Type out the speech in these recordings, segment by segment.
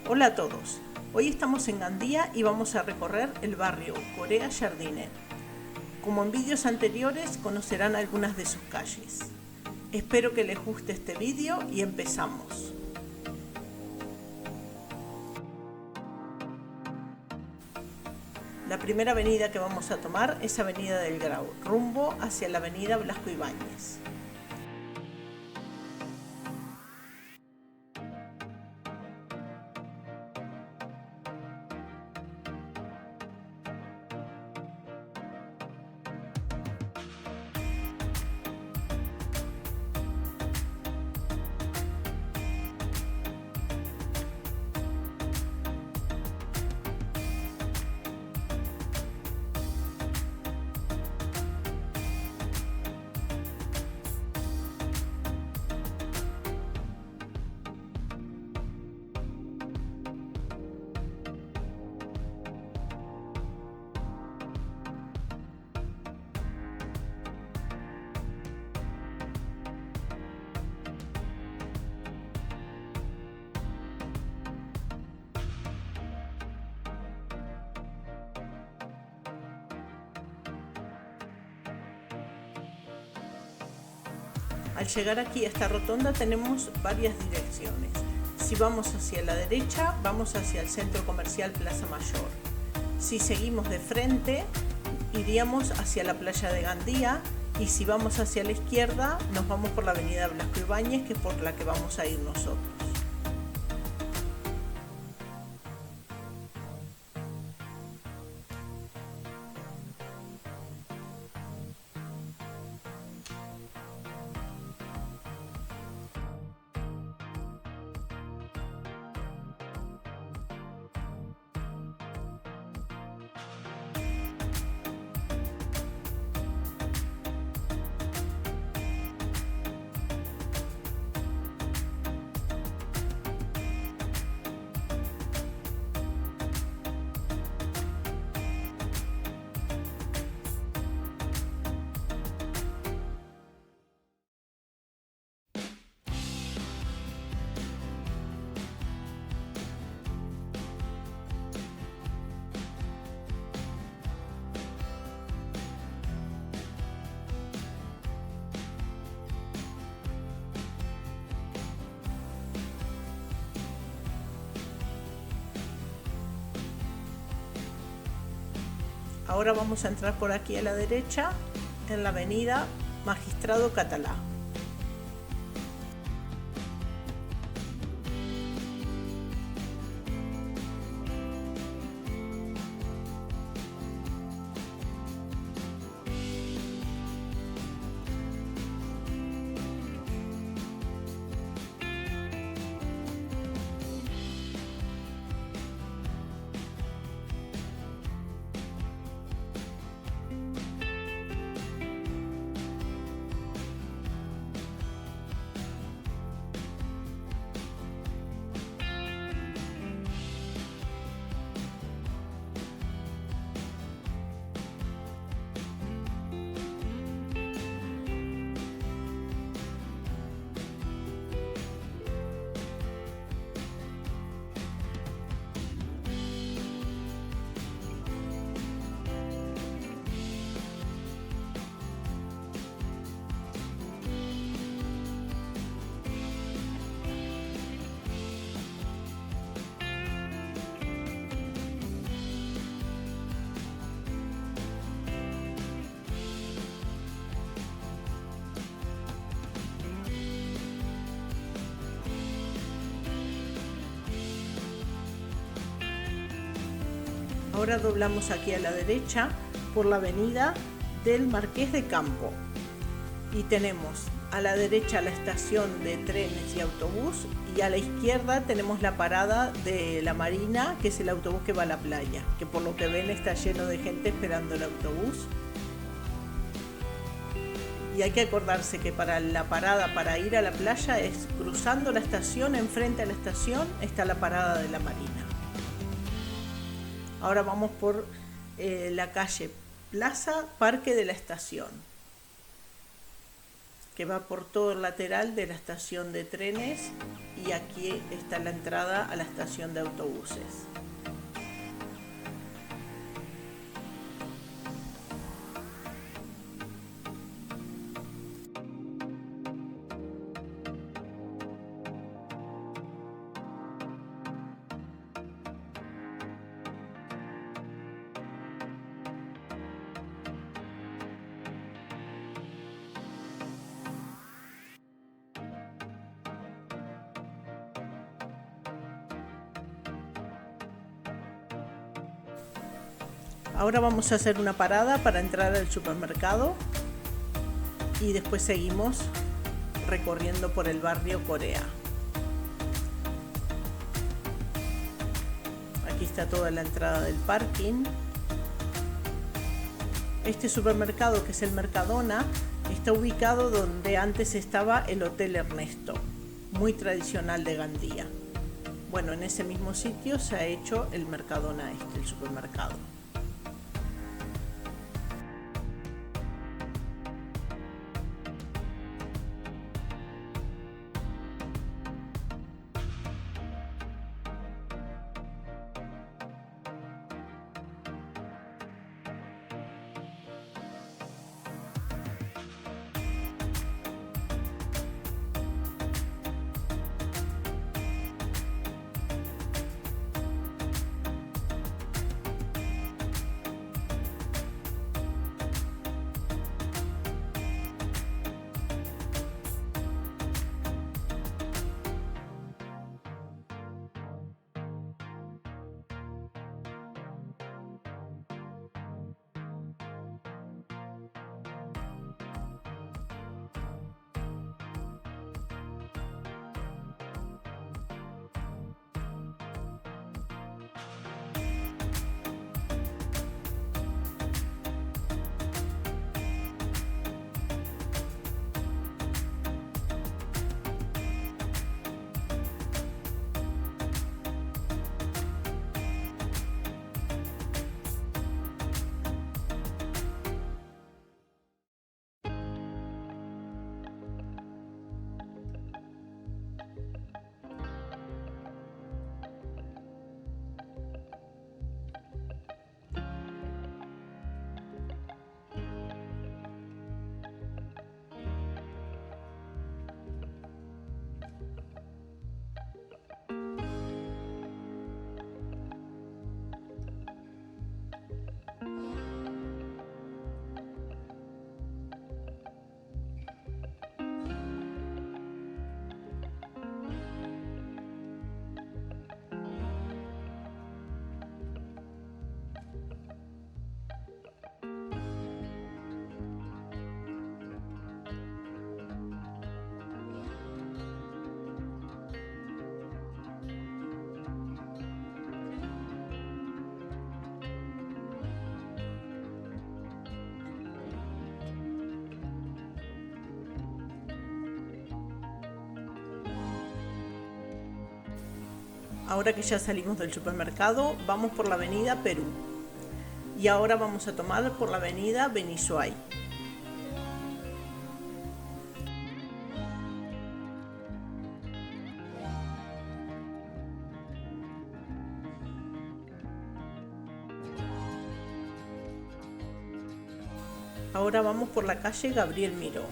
Hola a todos, hoy estamos en Gandía y vamos a recorrer el barrio Corea Jardiner. Como en vídeos anteriores conocerán algunas de sus calles. Espero que les guste este vídeo y empezamos. La primera avenida que vamos a tomar es Avenida del Grau, rumbo hacia la Avenida Blasco Ibáñez. Al llegar aquí a esta rotonda tenemos varias direcciones. Si vamos hacia la derecha, vamos hacia el centro comercial Plaza Mayor. Si seguimos de frente, iríamos hacia la playa de Gandía, y si vamos hacia la izquierda, nos vamos por la avenida Blasco Ibáñez, que es por la que vamos a ir nosotros. Ahora vamos a entrar por aquí a la derecha en la avenida Magistrado Catalá. Ahora doblamos aquí a la derecha por la avenida del Marqués de Campo y tenemos a la derecha la estación de trenes y autobús, y a la izquierda tenemos la parada de la Marina, que es el autobús que va a la playa, que por lo que ven está lleno de gente esperando el autobús. Y hay que acordarse que para la parada para ir a la playa es cruzando la estación. Enfrente a la estación está la parada de la Marina. Ahora vamos por la calle Plaza Parque de la Estación. que va por todo el lateral de la estación de trenes, y aquí está la entrada a la estación de autobuses. Ahora vamos a hacer una parada para entrar al supermercado y después seguimos recorriendo por el barrio Corea. Aquí está toda la entrada del parking. Este supermercado, que es el Mercadona, está ubicado donde antes estaba el Hotel Ernesto, muy tradicional de Gandía. Bueno, en ese mismo sitio se ha hecho el Mercadona, el supermercado. Ahora que ya salimos del supermercado, vamos por la avenida Perú. Y ahora vamos a tomar por la avenida Benisuay. Ahora vamos por la calle Gabriel Miró.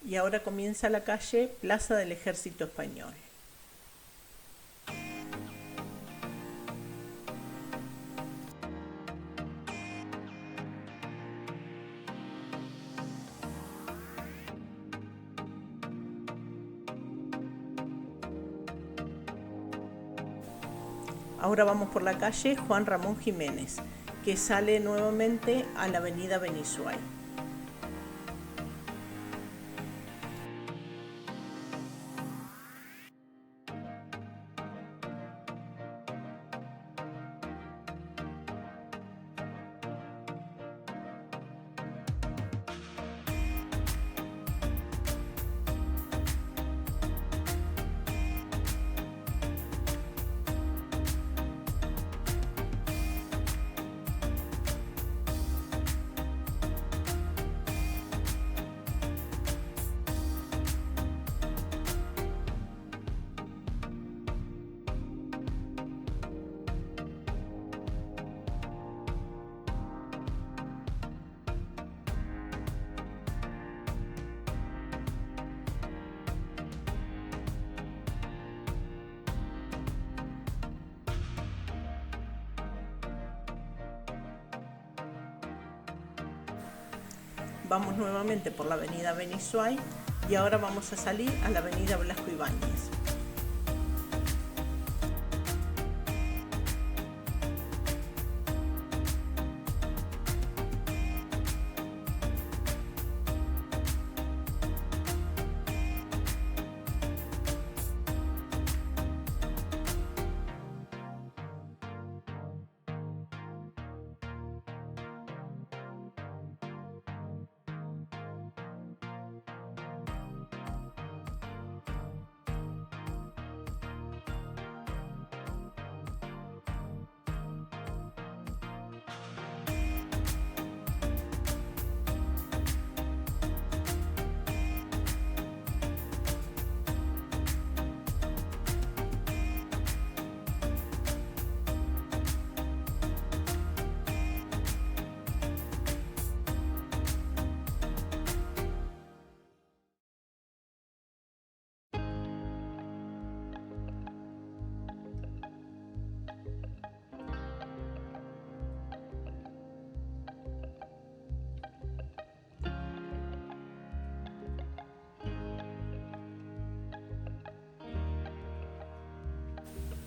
Y ahora comienza la calle Plaza del Ejército Español. Ahora vamos por la calle Juan Ramón Jiménez, que sale nuevamente a la avenida Benisuay. Vamos nuevamente por la avenida Benisuay y ahora vamos a salir a la avenida Blasco Ibáñez.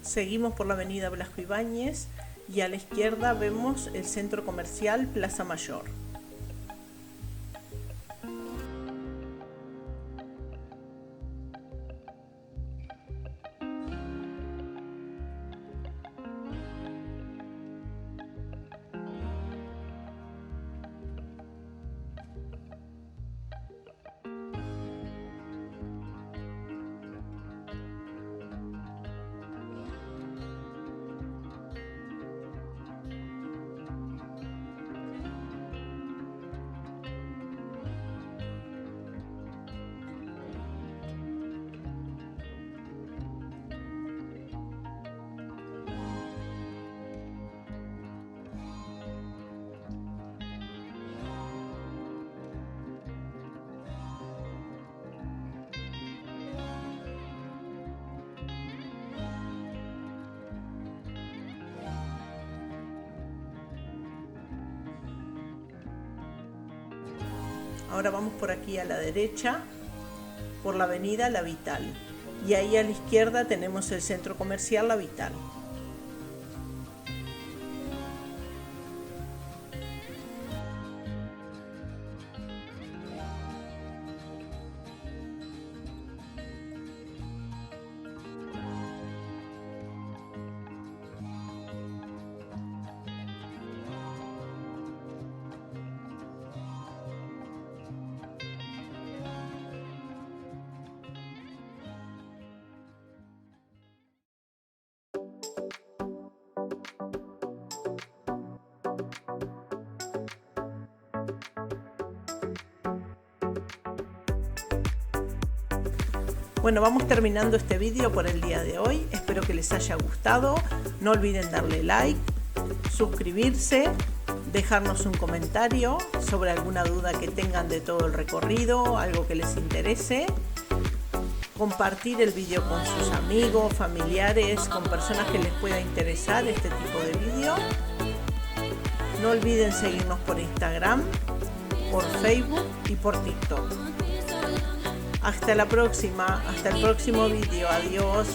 Seguimos por la avenida Blasco Ibáñez y a la izquierda vemos el centro comercial Plaza Mayor. Ahora vamos por aquí a la derecha, por la avenida La Vital. Y ahí a la izquierda tenemos el centro comercial La Vital. Bueno, vamos terminando este vídeo por el día de hoy. Espero que les haya gustado. No olviden darle like, suscribirse, dejarnos un comentario sobre alguna duda que tengan de todo el recorrido, algo que les interese. Compartir el vídeo con sus amigos, familiares, con personas que les pueda interesar este tipo de vídeo. No olviden seguirnos por Instagram, por Facebook y por TikTok. Hasta la próxima, hasta el próximo vídeo. Adiós.